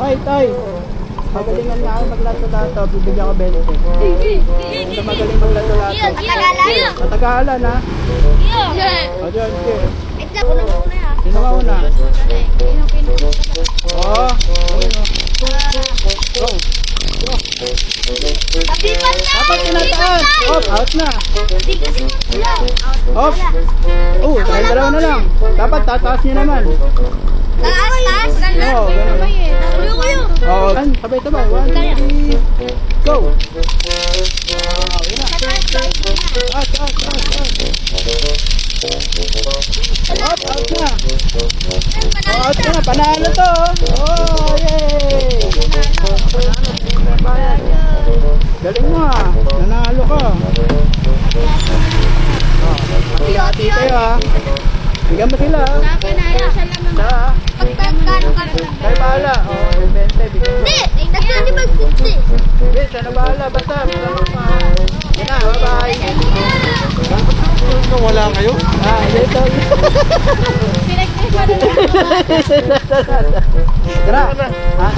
Tay. Magalingan nga ako maglato-lato. Bibigyan ko 20. Ito magaling maglato-lato. Matagalan ha. O, dyan, sige. Sino ka una? Oo. Go. Dapat tinataas. Op, out na. Op. Dahil dalawa na lang. Dapat tataas nyo naman. Oo, ganun. Oo, sabay-sabay. 1, 2, 3, go. Yun na. Out. Out na. Out na. Panalo to. Oh, yay. Galing mo ha. Nanalo ka. Hati-hati kayo ha. Bigyan mo sila ha. Sa ha. Kayo bahala. O, 20. Bigyan mo. Sige, siya na bahala. Basta. Yan na. Bye-bye. Wala kayo? Dito. Tara. Ha?